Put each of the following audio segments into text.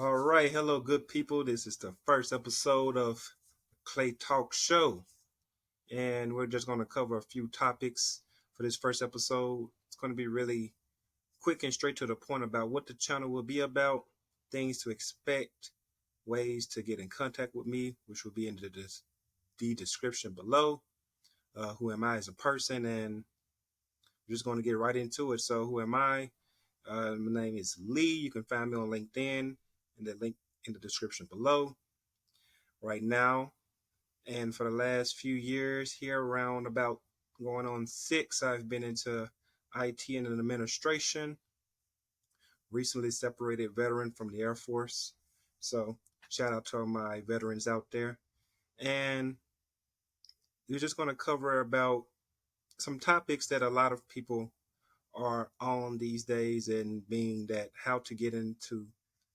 All right, hello, good people. This is the first episode of Clay Talk Show, and we're just going to cover a few topics for this first episode. It's going to be really quick and straight to the point about what the channel will be about, things to expect, ways to get in contact with me, which will be in the description below. Who am I as a person? And we're just going to get right into it. So, who am I? My name is Lee. You can find me on LinkedIn, and the link in the description below. Right now, and for the last few years here, around about going on 6, I've been into IT and administration. Recently separated veteran from the Air Force. So shout out to all my veterans out there. And we're just going to cover about some topics that a lot of people are on these days, and being that how to get into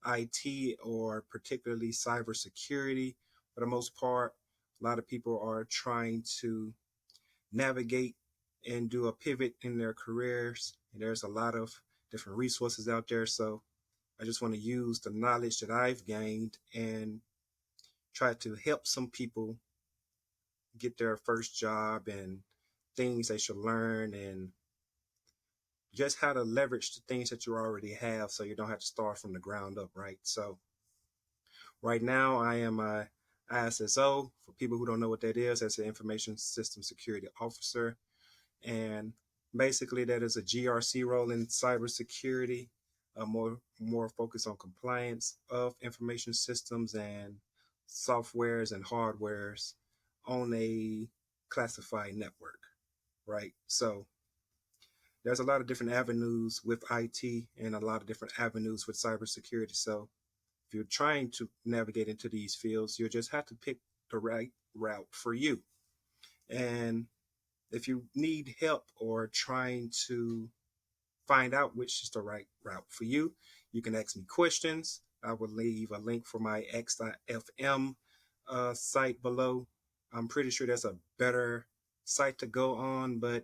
IT, or particularly cybersecurity. For the most part, a lot of people are trying to navigate and do a pivot in their careers. And there's a lot of different resources out there. So I just want to use the knowledge that I've gained and try to help some people get their first job and things they should learn, and just how to leverage the things that you already have so you don't have to start from the ground up, right? So right now I am a ISSO. For people who don't know what that is, that's an Information System Security Officer. And basically that is a GRC role in cybersecurity, more focused on compliance of information systems and softwares and hardwares on a classified network, right? So there's a lot of different avenues with IT and a lot of different avenues with cybersecurity. So if you're trying to navigate into these fields, you'll just have to pick the right route for you. And if you need help or trying to find out which is the right route for you, you can ask me questions. I will leave a link for my X.fm site below. I'm pretty sure that's a better site to go on, but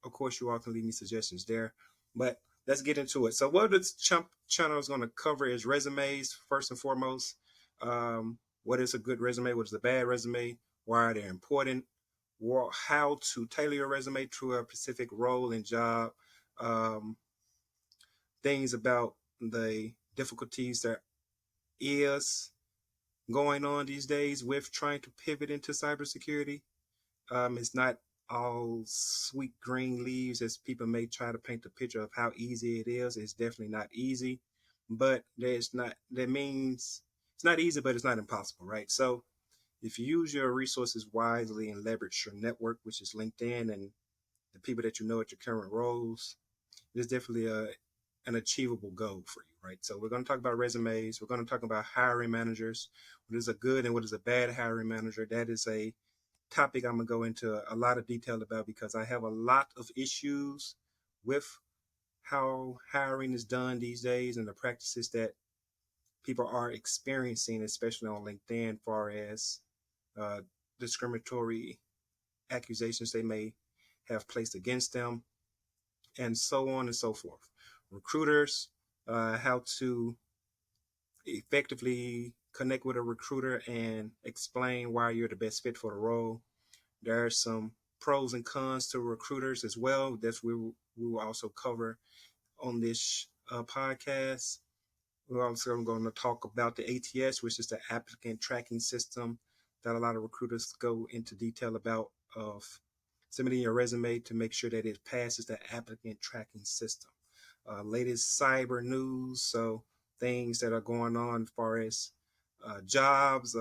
of course you all can leave me suggestions there. But let's get into it. So what this channel is going to cover is resumes, first and foremost. What is a good resume? What is a bad resume? Why are they important? How to tailor your resume to a specific role and job. Um, Things about the difficulties that is going on these days with trying to pivot into cybersecurity. It's not all sweet green leaves as people may try to paint the picture of how easy it is. It's definitely not easy, but that means it's not easy, but it's not impossible, right? So if you use your resources wisely and leverage your network, which is LinkedIn, and the people that you know at your current roles, it's definitely an achievable goal for you, right? So we're going to talk about resumes. We're going to talk about hiring managers. What is a good and what is a bad hiring manager? That is a topic I'm going to go into a lot of detail about, because I have a lot of issues with how hiring is done these days and the practices that people are experiencing, especially on LinkedIn, far as uh, discriminatory accusations they may have placed against them, and so on and so forth. Recruiters, how to effectively connect with a recruiter and explain why you're the best fit for the role. There are some pros and cons to recruiters as well. That's we will also cover on this podcast. We're also going to talk about the ATS, which is the applicant tracking system that a lot of recruiters go into detail about, of submitting your resume to make sure that it passes the applicant tracking system. Latest cyber news, so things that are going on as far as jobs,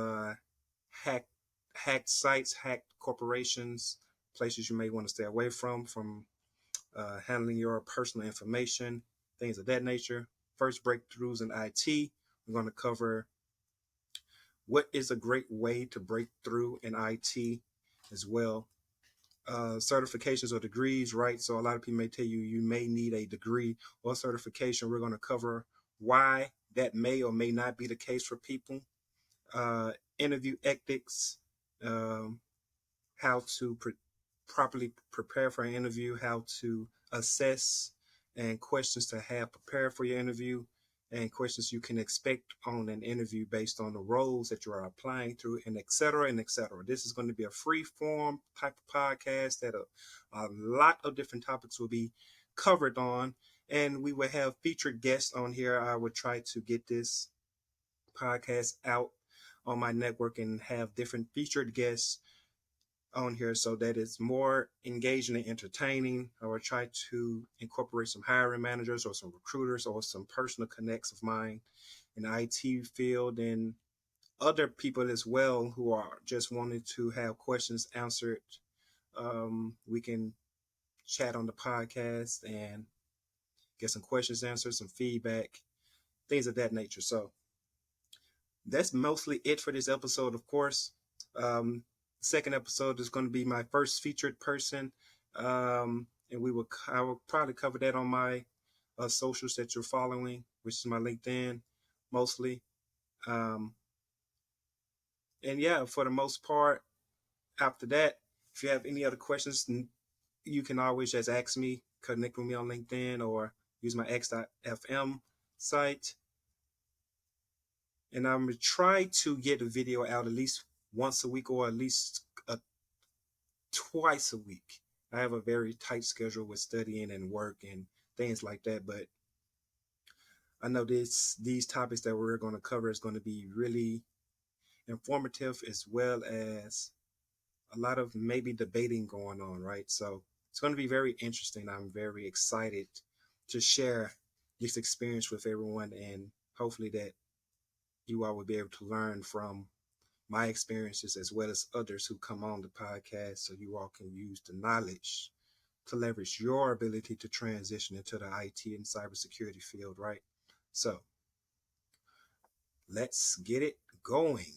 hacked hacked sites, hacked corporations, places you may want to stay away from handling your personal information, things of that nature. First breakthroughs in IT. We're going to cover what is a great way to break through in IT as well. Certifications or degrees, right? So a lot of people may tell you you may need a degree or certification. We're going to cover why that may or may not be the case for people. Interview ethics, um, how to properly prepare for an interview, how to assess and questions to have prepared for your interview, and questions you can expect on an interview based on the roles that you are applying through, and et cetera, and et cetera. This is going to be a free form type of podcast that a lot of different topics will be covered on, and we will have featured guests on here. I would try to get this podcast out on my network and have different featured guests on here so that it's more engaging and entertaining. I will try to incorporate some hiring managers or some recruiters or some personal connects of mine in the IT field and other people as well who are just wanting to have questions answered. We can chat on the podcast and get some questions answered, some feedback, things of that nature. So that's mostly it for this episode, of course. Second episode is going to be my first featured person. And I will probably cover that on my socials that you're following, which is my LinkedIn mostly. Um, and yeah, for the most part, after that, if you have any other questions, you can always just ask me, connect with me on LinkedIn or use my x.fm site. And I'm going to try to get a video out at least once a week or at least twice a week. I have a very tight schedule with studying and work and things like that, but I know these topics that we're going to cover is going to be really informative as well as a lot of maybe debating going on, right? So it's going to be very interesting. I'm very excited to share this experience with everyone, and hopefully that you all will be able to learn from my experiences as well as others who come on the podcast so you all can use the knowledge to leverage your ability to transition into the IT and cybersecurity field, right? So let's get it going.